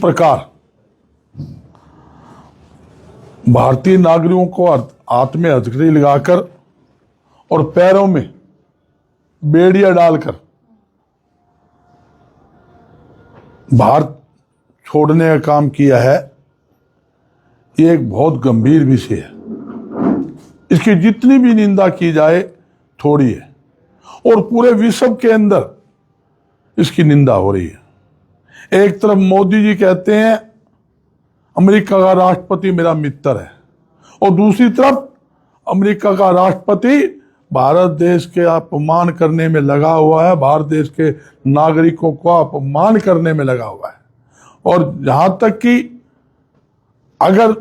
प्रकार भारतीय नागरिकों को हाथ में हथकड़ी लगाकर और पैरों में बेड़ियां डालकर भारत छोड़ने का काम किया है, ये एक बहुत गंभीर विषय है। इसकी जितनी भी निंदा की जाए थोड़ी है, और पूरे विश्व के अंदर इसकी निंदा हो रही है। एक तरफ मोदी जी कहते हैं अमेरिका का राष्ट्रपति मेरा मित्र है, और दूसरी तरफ अमेरिका का राष्ट्रपति भारत देश के अपमान करने में लगा हुआ है, भारत देश के नागरिकों को अपमान करने में लगा हुआ है। और जहां तक कि अगर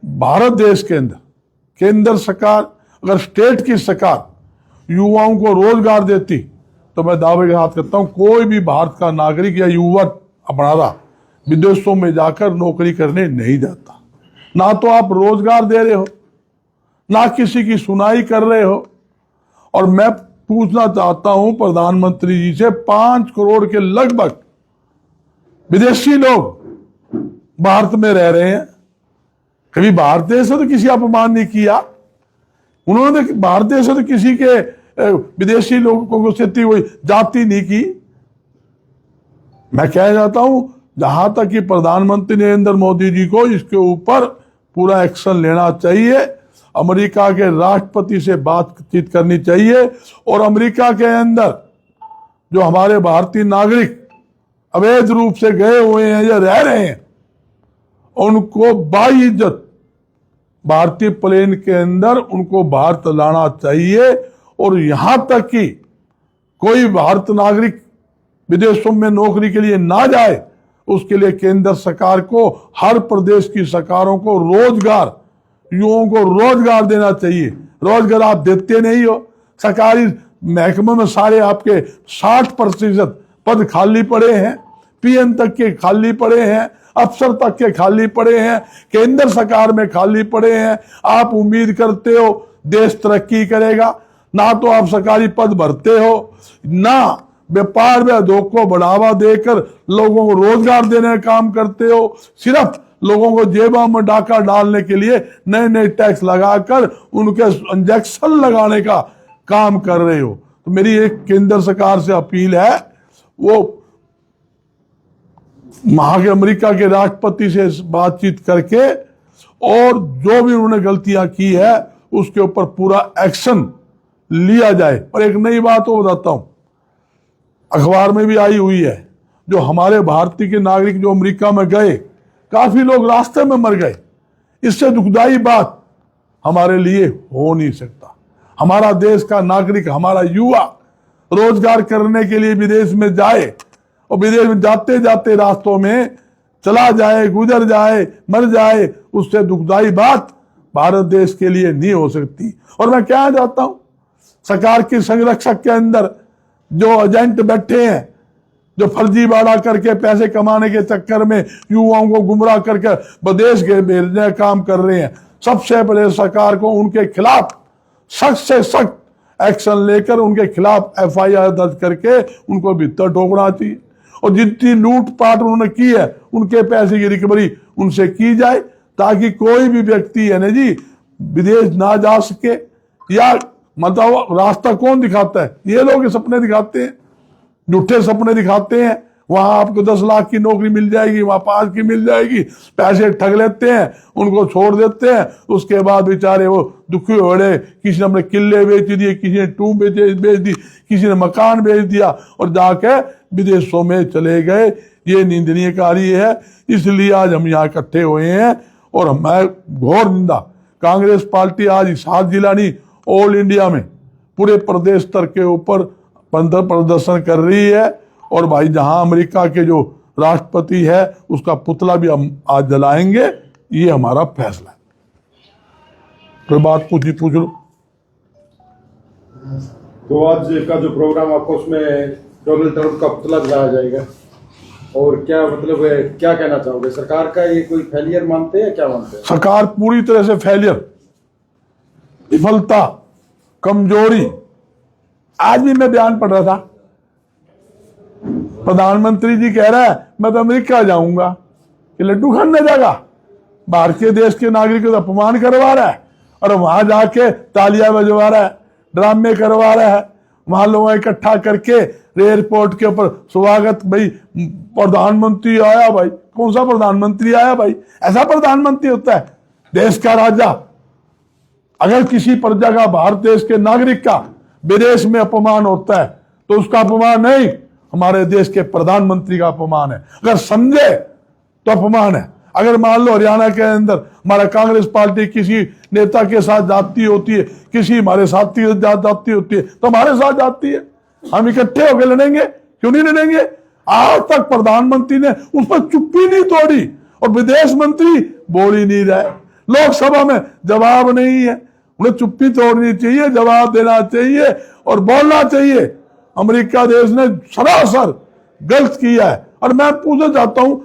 भारत देश के अंदर केंद्र सरकार, अगर स्टेट की सरकार युवाओं को रोजगार देती, तो मैं दावे के साथ कहता हूं कोई भी भारत का नागरिक या युवक अपना विदेशों में जाकर नौकरी करने नहीं जाता। ना तो आप रोजगार दे रहे हो, ना किसी की सुनाई कर रहे हो। और मैं पूछना चाहता हूं प्रधानमंत्री जी से, 5 करोड़ के लगभग विदेशी लोग भारत में रह रहे हैं। कभी भारत देश से तो किसी अपमान नहीं किया उन्होंने, भारत देश से तो किसी के विदेशी लोगों को से कोई जाति नहीं की। मैं कह जाता हूं जहां तक कि प्रधानमंत्री नरेंद्र मोदी जी को इसके ऊपर पूरा एक्शन लेना चाहिए, अमेरिका के राष्ट्रपति से बातचीत करनी चाहिए, और अमेरिका के अंदर जो हमारे भारतीय नागरिक अवैध रूप से गए हुए हैं या रह रहे हैं, उनको बाइज्जत भारतीय प्लेन के अंदर उनको भारत लाना चाहिए। और यहां तक कि कोई भारत नागरिक विदेशों में नौकरी के लिए ना जाए, उसके लिए केंद्र सरकार को, हर प्रदेश की सरकारों को रोजगार, युवाओं को रोजगार देना चाहिए। रोजगार आप देते नहीं हो। सरकारी महकमे में सारे आपके 60% पद खाली पड़े हैं, पीएम तक के खाली पड़े हैं, अफसर तक के खाली पड़े हैं, केंद्र सरकार में खाली पड़े हैं। आप उम्मीद करते हो देश तरक्की करेगा, ना तो आप सरकारी पद भरते हो, ना व्यापार में उद्योग को बढ़ावा देकर लोगों को रोजगार देने का काम करते हो। सिर्फ लोगों को जेबों में डाका डालने के लिए नए नए टैक्स लगाकर उनके इंजेक्शन लगाने का काम कर रहे हो। तो मेरी एक केंद्र सरकार से अपील है, वो वहां के अमेरिका के राष्ट्रपति से बातचीत करके और जो भी उन्होंने गलतियां की है उसके ऊपर पूरा एक्शन लिया जाए। और एक नई बात वो बताता हूं, अखबार में भी आई हुई है, जो हमारे भारतीय के नागरिक जो अमेरिका में गए, काफी लोग रास्ते में मर गए। इससे दुखदाई बात हमारे लिए हो नहीं सकता। हमारा देश का नागरिक, हमारा युवा रोजगार करने के लिए विदेश में जाए, और विदेश में जाते जाते रास्तों में चला जाए, गुजर जाए, मर जाए, उससे दुखदाई बात भारत देश के लिए नहीं हो सकती। और मैं क्या चाहता हूं, सरकार की संरक्षक के अंदर जो एजेंट बैठे हैं, जो फर्जीवाड़ा करके पैसे कमाने के चक्कर में युवाओं को गुमराह करके विदेश के भेजने का काम कर रहे हैं, सबसे पहले सरकार को उनके खिलाफ सख्त से सख्त एक्शन लेकर उनके खिलाफ FIR दर्ज करके उनको भीतर ठोकना चाहिए। और जितनी लूटपाट उन्होंने की है उनके पैसे की रिकवरी उनसे की जाए, ताकि कोई भी व्यक्ति है ना जी विदेश ना जा सके। या मतलब रास्ता कौन दिखाता है? ये लोग सपने दिखाते हैं, झूठे सपने दिखाते हैं। वहां आपको 10 लाख की नौकरी मिल जाएगी, वहां 5 की मिल जाएगी, पैसे ठग लेते हैं, उनको छोड़ देते हैं। उसके बाद बेचारे वो दुखी हो रहे, किसी ने अपने किले बेच दिए, किसी ने टूब बेच दी, किसी ने मकान बेच दिया और जाके विदेशों में चले गए। ये निंदनीय कार्य है। इसलिए आज हम यहाँ इकट्ठे हुए हैं और मैं घोर निंदा, कांग्रेस पार्टी आज हिसार जिला नहीं ऑल इंडिया में पूरे प्रदेश स्तर के ऊपर प्रदर्शन कर रही है। और भाई जहां अमेरिका के जो राष्ट्रपति है उसका पुतला भी हम आज जलाएंगे, ये हमारा फैसला है। कोई बात पूछ लो। तो आज का जो प्रोग्राम आपको उसमें डोनाल्ड ट्रंप का पुतला जलाया जाएगा, और क्या मतलब है, क्या कहना चाहोगे? सरकार का ये कोई फेलियर मानते हैं, क्या मानते हैं? सरकार पूरी तरह से फेलियर, विफलता, कमजोरी। आज भी मैं बयान पढ़ रहा था, प्रधानमंत्री जी कह रहा है मैं तो अमेरिका जाऊंगा, कि लड्डू खाने जाएगा, बाहर के देश के नागरिकों का अपमान करवा रहा है और वहां जाके तालियां बजवा रहा है, ड्रामे करवा रहा है, वहां लोगों इकट्ठा करके एयरपोर्ट के ऊपर स्वागत, भाई प्रधानमंत्री आया, भाई कौन सा प्रधानमंत्री आया भाई? ऐसा प्रधानमंत्री होता है देश का राजा? अगर किसी प्रजा का, भारत देश के नागरिक का विदेश में अपमान होता है तो उसका अपमान नहीं, हमारे देश के प्रधानमंत्री का अपमान है। अगर समझे तो अपमान है। अगर मान लो हरियाणा के अंदर हमारा कांग्रेस पार्टी किसी नेता के साथ जाती होती है, किसी हमारे साथी के साथ जाती होती है, तो हमारे साथ जाती है, हम इकट्ठे होकर लड़ेंगे, क्यों नहीं लड़ेंगे? आज तक प्रधानमंत्री ने उस पर चुप्पी नहीं तोड़ी और विदेश मंत्री बोल ही नहीं रहे, लोकसभा में जवाब नहीं है। उन्हें चुप्पी तोड़नी चाहिए, जवाब देना चाहिए और बोलना चाहिए। अमेरिका देश ने सरासर गलत किया है। और मैं पूछना चाहता हूं,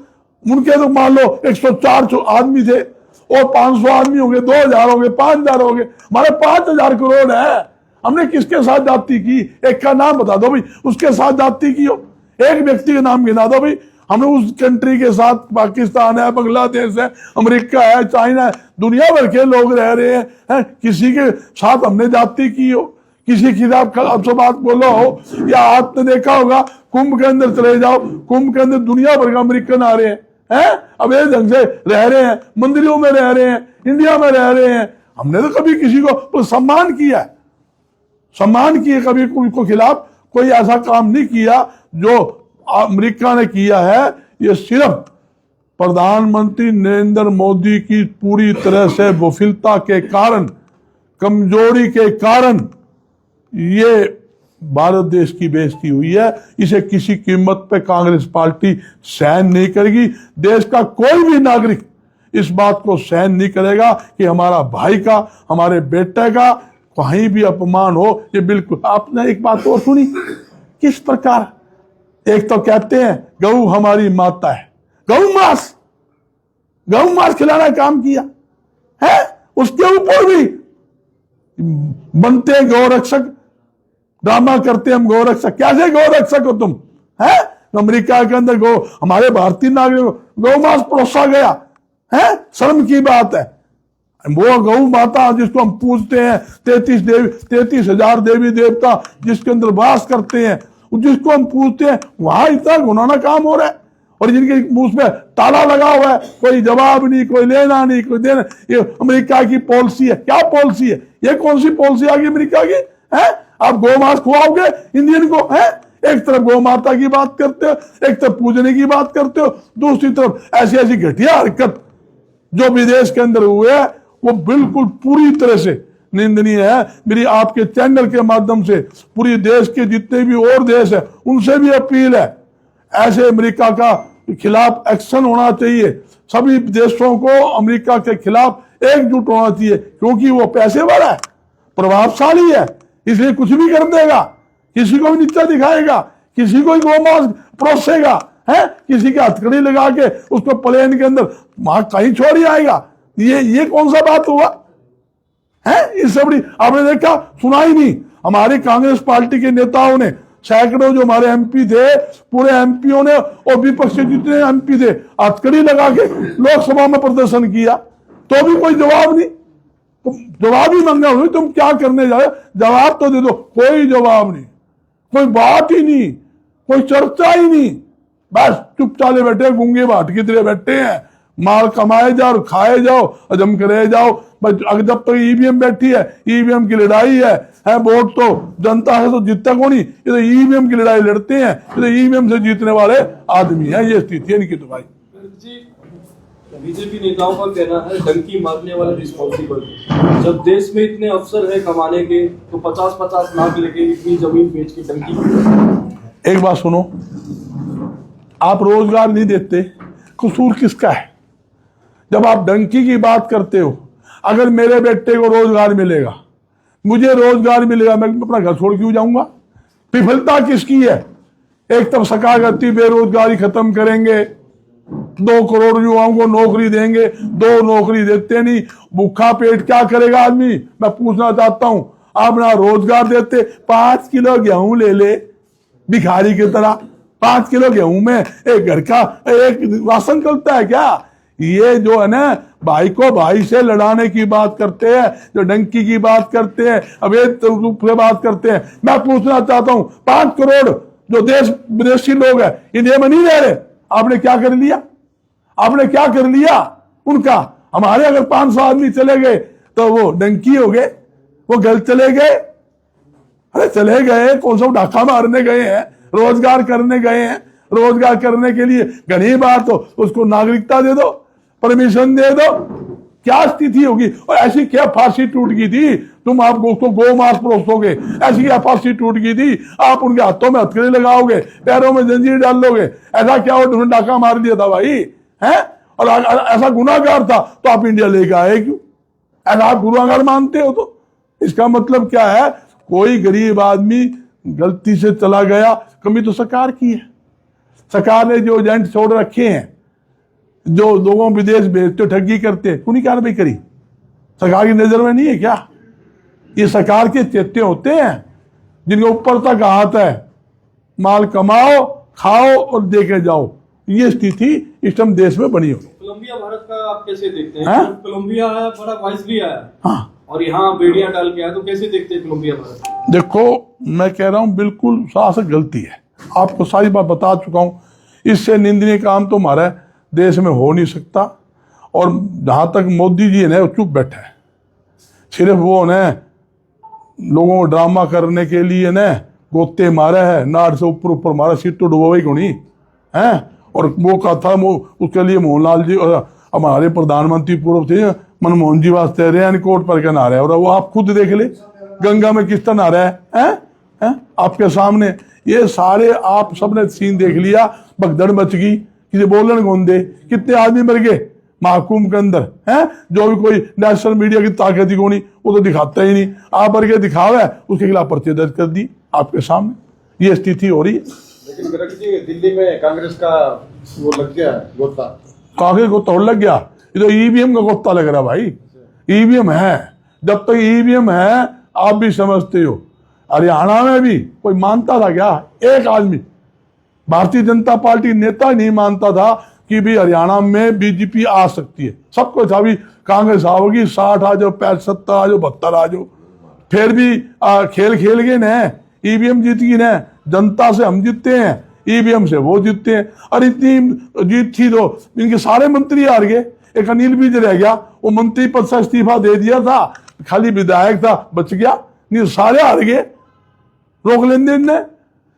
उनके तो मान लो 104 आदमी थे और 500 आदमी होंगे, 2000 होंगे, 5000 होंगे, हमारे 5000 करोड़ है। हमने किसके साथ जाति की? एक का नाम बता दो भाई, उसके साथ जाति की हो, एक व्यक्ति का नाम गिना दो भाई। हमने उस कंट्री के साथ, पाकिस्तान है, बांग्लादेश है, अमेरिका है, चाइना है, दुनिया भर के लोग रह रहे हैं, किसी के साथ हमने जाति की हो? किसी खिलाफ आपसे बात बोलो हो? या आपने देखा होगा कुंभ के अंदर चले जाओ, कुंभ के अंदर दुनिया भर का अमेरिकन आ रहे हैं, अब ये ढंग से रह रहे हैं, मंदिरों में रह रहे हैं, इंडिया में रह रहे हैं। हमने तो कभी किसी को सम्मान किया है, सम्मान किए, कभी उनको खिलाफ कोई ऐसा काम नहीं किया जो अमेरिका ने किया है। ये सिर्फ प्रधानमंत्री नरेंद्र मोदी की पूरी तरह से विफलता के कारण, कमजोरी के कारण ये भारत देश की बेइज्जती हुई है। इसे किसी कीमत पे कांग्रेस पार्टी सहन नहीं करेगी। देश का कोई भी नागरिक इस बात को सहन नहीं करेगा कि हमारा भाई का, हमारे बेटे का कहीं भी अपमान हो। ये बिल्कुल, आपने एक बात और सुनी किस प्रकार, एक तो कहते हैं गऊ हमारी माता है, गऊ मांस खिलाना काम किया है, उसके ऊपर भी बनते हैं गौरक्षक, ड्रामा करते हैं हम गौरक्षक। कैसे गौरक्षक हो तुम? है अमेरिका के अंदर हमारे भारतीय नागरिक गौ मांस परोसा गया है, शर्म की बात है। वो गौ माता जिसको हम पूजते हैं, 33,000 देवी देवता जिसके अंदर वास करते हैं, जिसको हम पूजते हैं, वहां इतना घुनाना काम हो रहा है और जिनके मुंह पे ताला लगा हुआ है, कोई जवाब नहीं, कोई लेना नहीं, कोई देना। ये अमेरिका की पॉलिसी है। क्या पॉलिसी है ये? कौन सी पॉलिसी आ गई अमेरिका की? है आप गौ मांस खुआओगे इंडियन को? है एक तरफ गौ माता की बात करते हो, एक तरफ पूजने की बात करते हो, दूसरी तरफ ऐसी ऐसी घटिया हरकत जो विदेश के अंदर हुए है वो बिल्कुल पूरी तरह से निंदनीय है। मेरी आपके चैनल के माध्यम से पूरी देश के जितने भी और देश है उनसे भी अपील है, ऐसे अमेरिका का खिलाफ एक्शन होना चाहिए। सभी देशों को अमेरिका के खिलाफ एकजुट होना चाहिए, क्योंकि वो पैसे वाला है, प्रभावशाली है, इसलिए कुछ भी कर देगा, किसी को भी नीचा दिखाएगा, किसी को गोमांस परोसेगा, है किसी के हथकड़ी लगा के उसको प्लेन के अंदर वहां कहीं छोड़ ही आएगा। ये कौन सा बात हुआ है? इस बड़ी आपने देखा, सुना ही नहीं। हमारी कांग्रेस पार्टी के नेताओं ने, सैकड़ों जो हमारे एमपी थे, पूरे एमपीओ ने और विपक्ष के जितने एमपी थे हथकड़ी लगा के लोकसभा में प्रदर्शन किया, तो भी कोई जवाब नहीं। तुम जवाब ही मांगा हुआ, तुम क्या करने जा रहे? जवाब तो दे दो। कोई जवाब नहीं, कोई बात ही नहीं, कोई चर्चा ही नहीं, बस चुपचाले बैठे, गूंगे बाट की तरह बैठे हैं। माल कमाए जाओ, खाए जाओ, हजम करे जाओ। बस जब तक ईवीएम बैठी है, ईवीएम की लड़ाई है वोट तो जनता है तो जीतता कौन? ये तो ईवीएम की लड़ाई लड़ते हैं, ये तो ईवीएम से जीतने वाले आदमी हैं। ये स्थिति है इनकी। तो भाई बीजेपी नेताओं का कहना है डंकी मारने वाले रिस्पॉन्सिबल। जब देश में इतने अवसर है कमाने के, तो 50-50 लाख लेके इतनी जमीन बेच के डंकी। एक बात सुनो, आप रोजगार नहीं देते, कसूर किसका है? जब आप डंकी की बात करते हो, अगर मेरे बेटे को रोजगार मिलेगा, मुझे रोजगार मिलेगा, मैं अपना घर छोड़ क्यों जाऊंगा? विफलता किसकी है? एक तरफ सकागती बेरोजगारी खत्म करेंगे, 2 करोड़ युवाओं को नौकरी देंगे, 2 नौकरी देते नहीं, भूखा पेट क्या करेगा आदमी? मैं पूछना चाहता हूं, आप ना रोजगार देते, 5 किलो गेहूं ले ले भिखारी की तरह, 5 किलो गेहूं में एक घर का एक राशन चलता है क्या? ये जो है ना, भाई को भाई से लड़ाने की बात करते हैं, जो डंकी की बात करते हैं, अवैध रूप से बात करते हैं। मैं पूछना चाहता हूं, 5 करोड़ जो देश विदेशी लोग हैं, इंडिया में नहीं रह रहे, आपने क्या कर लिया? आपने क्या कर लिया उनका? हमारे अगर 500 आदमी चले गए तो वो डंकी हो गए, वो गल चले गए। अरे चले गए, कौन सा डाका मारने गए हैं, रोजगार करने गए हैं। रोजगार करने के लिए घनी बार तो उसको नागरिकता दे दो, परमिशन दे दो। क्या स्थिति होगी? और ऐसी क्या फांसी टूट गई थी, तुम आप उसको गो मांस परोसोगे? ऐसी क्या फांसी टूट गई थी, आप उनके हाथों में हथकड़ी लगाओगे, पैरों में जंजीर डाल लोगे? ऐसा क्या उन्होंने डाका मार दिया था भाई, है? और ऐसा गुनाहगार था तो आप इंडिया लेके आए क्यों? ऐसा आप गुनाहगार मानते हो तो इसका मतलब क्या है? कोई गरीब आदमी गलती से चला गया, कमी तो सरकार की है। सरकार ने जो एजेंट छोड़ रखे हैं, जो लोगों विदेश भेजते ठगी करते, कौन कार्रवाई करी? सरकार की नजर में नहीं है क्या? ये सरकार के चेते होते हैं जिनके ऊपर तक हाथ है, माल कमाओ, खाओ और देके जाओ। ये स्थिति इस टाइम देश में बनी हो। कोलंबिया भारत का आप कैसे देखते हैं? कोलंबिया है, बड़ा वाइस भी है, हाँ, और यहाँ बेड़ियां डाल के आया, तो कैसे देखते हैं कोलंबिया भारत? देखो, मैं कह रहा हूं बिल्कुल साफ गलती है। आपको सारी बात बता चुका हूं। इससे निंदनीय काम तो हमारे देश में हो नहीं सकता। और जहां तक मोदी जी ने चुप बैठे हैं, सिर्फ वो ने लोगों को ड्रामा करने के लिए ने गोते मारे हैं, नाड़ से ऊपर ऊपर मारा, सीट तो डुबो को नहीं है। और वो कहा था उसके लिए मोहनलाल जी और हमारे प्रधानमंत्री पूर्व थे मनमोहन जी वास्ते रेनकोट पर के नहा रहे हैं। और वो आप खुद देख ले, गंगा में किस तरह नहा रहा है? आपके सामने ये सारे आप सबने सीन देख लिया। भगदड़ मच गई, किसी बोलन गोंदे, कितने आदमी मर गए महकुम के अंदर हैं। जो भी कोई नेशनल मीडिया की ताकत ही कोनी, वो तो दिखाता ही नहीं। आप भर के दिखावे, उसके खिलाफ पर्चे दर्ज कर दी आपके सामने। ये स्थिति हो रही है। लेकिन गरग जी, दिल्ली में कांग्रेस का वो लग गया गोता, कांग्रेस को तोड़ लग गया। ये तो ईवीएम का गोता लग रहा भाई। ईवीएम है, जब तक ईवीएम है आप भी समझते हो। हरियाणा में भी कोई मानता था क्या? एक आदमी भारतीय जनता पार्टी नेता नहीं मानता था कि भी हरियाणा में बीजेपी आ सकती है। सबको था भी कांग्रेस आओगी, 60 आ जाओ, 65 आ जाओ, 72 आ जाओ। फिर भी खेल खेल गए न, ईवीएम जीत गई न। जनता से हम जीतते हैं, ईवीएम से वो जीतते हैं। और इतनी जीत थी तो इनके सारे मंत्री हार गए। एक अनिल विज रह गया, वो मंत्री पद से इस्तीफा दे दिया था, खाली विधायक था, बच गया। नहीं, सारे हार गए, रोक लेन देन ने।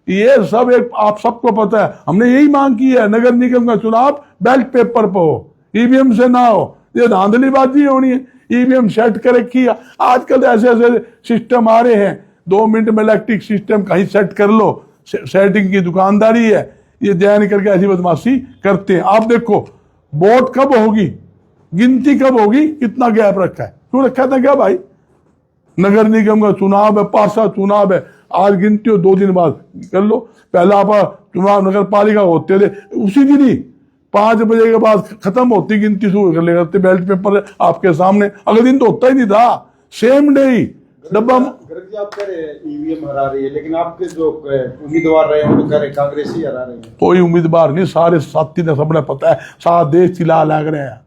ये सब एक आप सबको पता है। हमने यही मांग की है, नगर निगम का चुनाव बैलेट पेपर पर हो, ईवीएम से ना हो। ये धांधलीबाजी होनी है, ईवीएम सेट कर रखी है। आजकल ऐसे ऐसे सिस्टम आ रहे हैं, 2 मिनट में इलेक्ट्रिक सिस्टम कहीं सेट कर लो, सेटिंग की दुकानदारी है। ये जैन करके ऐसी बदमाशी करते हैं। आप देखो वोट कब होगी, गिनती कब होगी, कितना गैप रखा है, क्यों रखा था क्या भाई? नगर निगम का चुनाव है, पासा चुनाव है, आज गिनती हो 2 दिन बाद कर लो। पहला आप चुनाव नगर पालिका होते थे उसी दिन ही 5 बजे के बाद खत्म होती गिनती, शुरू कर ले करते, बैलेट पेपर आपके सामने। अगले दिन तो होता ही नहीं था, सेम डे ही डब्बा। गरग जी, आप कह रहे हैं ईवीएम हरा रही है, लेकिन आपके जो उम्मीदवार रहे हैं वो कह रहे हैं कांग्रेस ही हरा रही है। कोई उम्मीदवार नहीं, सारे साथी ने सबने पता है, सारा देश चिल्ला लग रहे हैं।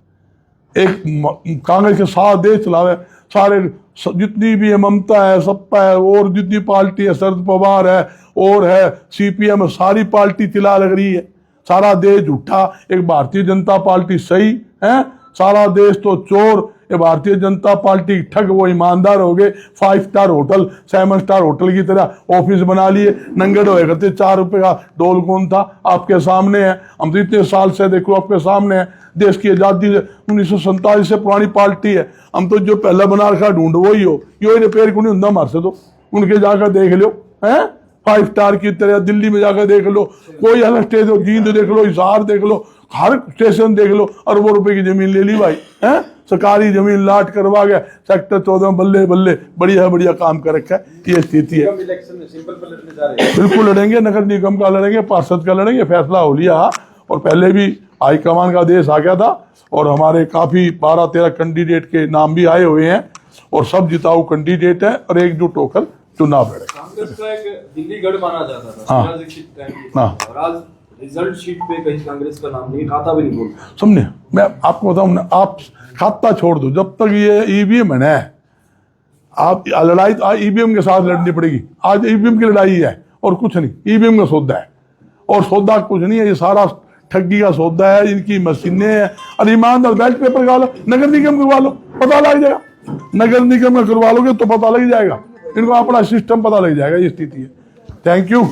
एक कांग्रेस के सारा देश चलावे, सारे जितनी भी है, ममता है, सपा है, और जितनी पार्टी है, शरद पवार है और है सीपीएम, सारी पार्टी चिल्ला लग रही है। सारा देश झूठा, एक भारतीय जनता पार्टी सही है। सारा देश तो चोर, ये भारतीय जनता पार्टी ठग, वो ईमानदार हो गए। 5 स्टार होटल, 7 स्टार होटल की तरह ऑफिस बना लिए, नंगड़ होए करते। 4 रुपए का डोल कौन था, आपके सामने है। हम तो इतने साल से देखो आपके सामने है, देश की आजादी 1947 से पुरानी पार्टी है। हम तो जो पहला बना रखा ढूंढ वो ही हो, यो रिपेयर को नहीं होता हमारे से। तो उनके जाकर देख लो, है 5 स्टार की तरह। दिल्ली में जाकर देख लो, कोई अलग स्टेशन हो, जींद देख लो, हिसार देख लो, हर स्टेशन देख लो, अरबों रुपए की जमीन ले ली भाई, है सरकारी जमीन लाट करवा गया। सेक्टर 14 बल्ले बल्ले, बढ़िया काम कर रखा है। ये स्थिति है। इलेक्शन में सिंपल पर लड़ने जा रहे हैं। बिल्कुल लड़ेंगे, नगर निगम का लड़ेंगे, पार्षद का लड़ेंगे, फैसला हो लिया। और पहले भी हाईकमान का आदेश आ गया था, और हमारे काफी 12-13 कैंडिडेट के नाम भी आए हुए हैं, और सब जिताऊ कैंडिडेट है और एकजुट होकर चुनाव लड़ेगा। कांग्रेस का एक दिल्ली गढ़ माना जाता था, हाँ। शीला दीक्षित टाइम की। हाँ। और आज रिजल्ट शीट पे कहीं कांग्रेस का नाम नहीं, खाता भी नहीं बोलता। समझे, मैं आपको बताऊं ना, आप खाता छोड़ दो, जब तक ये ईवीएम है ना, आप लड़ाई तो ईवीएम के साथ लड़नी पड़ेगी। आज ईवीएम की लड़ाई है और कुछ नहीं, ईवीएम का सौदा है, और सौदा कुछ नहीं है, ये सारा ठगी का सौदा है, इनकी मशीनें हैं। और ईमानदार बैलेट पेपर करवा लो, नगर निगम करवा लो, पता लग जाएगा। नगर निगम में करवा लोगे तो पता लग जाएगा, इनको अपना सिस्टम पता लग जाएगा, ये स्थिति है। Thank you.